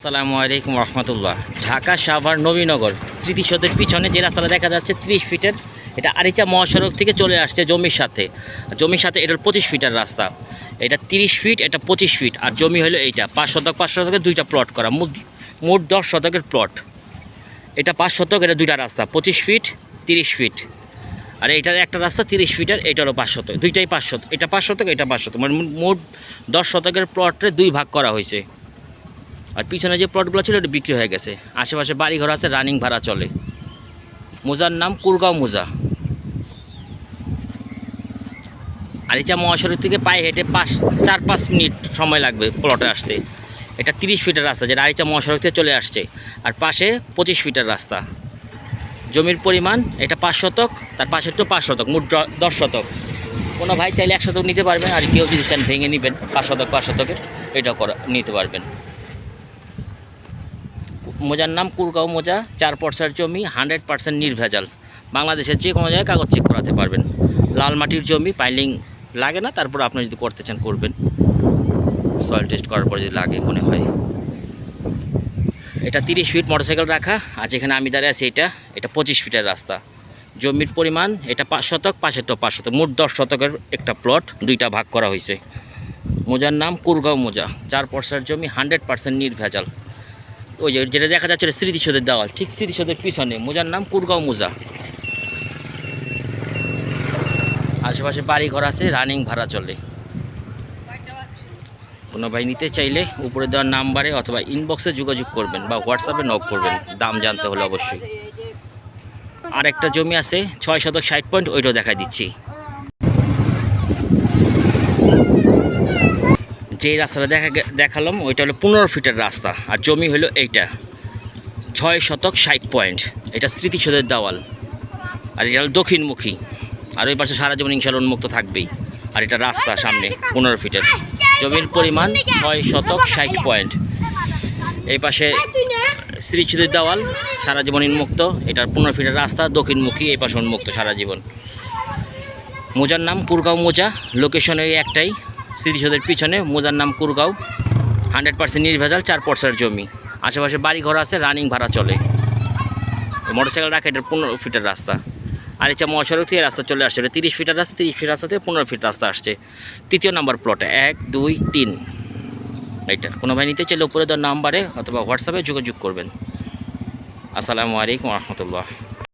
আসসালামু আলাইকুম রহমতুল্লাহ। ঢাকা সাভার নবীনগর স্মৃতিসৌধের পিছনে যে রাস্তাটা দেখা যাচ্ছে 30 ফিটের, এটা আরিচা মহাসড়ক থেকে চলে আসছে জমির সাথে এটার 25 ফিটের রাস্তা। এটা 30 ফিট, এটা 25 ফিট, আর জমি হলো এইটা 5 শতক 5 শতকের দুইটা প্লট করা, মোট 10 শতকের প্লট। এটা 5 শতক, এটা দুইটা রাস্তা 25 ফিট 30 ফিট, আর এটার একটা রাস্তা 30 ফিটের, এটা হলো 5 শতক, দুইটাই 5 শতক, এটা 5 শতক এটা 5 শতক, মানে মোট 10 শতকের প্লটে দুই ভাগ করা হয়েছে। আর পিছনে যে প্লটগুলো ছিল এটা বিক্রি হয়ে গেছে। আশেপাশে বাড়িঘর আছে, রানিং ভাড়া চলে। মোজার নাম কুরগাঁও মোজা। আরিচা মহাসড়ক থেকে পায়ে হেঁটে 4-5 মিনিট সময় লাগবে প্লটে আসতে। এটা 30 ফিটের রাস্তা, যেটা আরিচা মহাসড়ক থেকে চলে আসছে, আর পাশে 25 ফিটের রাস্তা। জমির পরিমাণ এটা 5 শতক, তার পাশে তো 5 শতক, মোট 10 শতক। কোনো ভাই চাইলে 1 শতক নিতে পারবেন, আর কেউ যদি চান ভেঙে নেবেন 5 শতক 5 শতকে, এটাও নিতে পারবেন। মোজার নাম কুরগাঁও মোজা, 4 পর্সার জমি, 100% নির্ভেজাল। বাংলাদেশের যে কোনো জায়গায় কাগজ চেক করাতে পারবেন। লাল মাটির জমি, পাইলিং লাগে না, তারপর আপনি যদি করতে চান করবেন, সয়েল টেস্ট করার পর যদি লাগে মনে হয়। এটা 30 ফিট মোটরসাইকেল রাখা, আর যেখানে আমি দাঁড়িয়ে আছি এটা 25 ফিটের রাস্তা। জমির পরিমাণ এটা 5 শতক, পাশের তো 5 শতক, মোট 10 শতকের একটা প্লট, দুইটা ভাগ করা হয়েছে। মোজার নাম কুরগাঁও মোজা, 4 পর্সার জমি, 100% নির্ভেজাল। ওই যেটা দেখা যাচ্ছে স্মৃতিসৌধের দেওয়াল, ঠিক স্মৃতিসৌধের পিছনে। মোজার নাম কুরগাঁও মোজা। আশেপাশে বাড়ি ঘর আছে, রানিং ভাড়া চলে। কোনো ভাই নিতে চাইলে উপরে দেওয়ার নাম্বারে অথবা ইনবক্সে যোগাযোগ করবেন, বা হোয়াটসঅ্যাপে নক করবেন, দাম জানতে হলে অবশ্যই। আর একটা জমি আছে 6 শতক 60 পয়েন্ট, ওইটাও দেখাই দিচ্ছি। যে রাস্তাটা দেখালাম ওইটা হলো 15 ফিটের রাস্তা, আর জমি হলো এইটা 6 শতক 60 পয়েন্ট। এটা স্মৃতিসৌধের দেওয়াল, আর এটা হলো দক্ষিণমুখী, আর ওই পাশে সারা জীবন ইনশাল্লাহ উন্মুক্ত থাকবেই। আর এটা রাস্তা সামনে 15 ফিটের। জমির পরিমাণ 6 শতক 60 পয়েন্ট। এই পাশে স্মৃতিসৌধের দেওয়াল, সারা জীবন উন্মুক্ত। এটার 15 ফিটের রাস্তা দক্ষিণমুখী, এই পাশে উন্মুক্ত সারা জীবন। মোজার নাম কুরগাঁও মোজা, লোকেশন ওই একটাই, স্মৃতিসৌধের পিছনে। মোজার নাম কুরগাঁও, 100% নির্ভেজাল, 4 পর্সার জমি। আশেপাশে বাড়ি ঘর আছে, রানিং ভাড়া চলে। মোটরসাইকেল রাখা, এটার 15 ফিটের রাস্তা। আরিচা মহাসড়ক থেকে রাস্তা চলে আসছে, এটা 30 ফিটের রাস্তা, 30 ফিট রাস্তা থেকে 15 ফিট রাস্তা আসছে। 3 নম্বর প্লটে 1, 2, 3। এইটা কোনো ভাই নিতে চাইলে উপরে দেওয়ার নাম্বারে অথবা হোয়াটসঅ্যাপে যোগাযোগ করবেন। আসসালামু আলাইকুম রহমতুল্লাহ।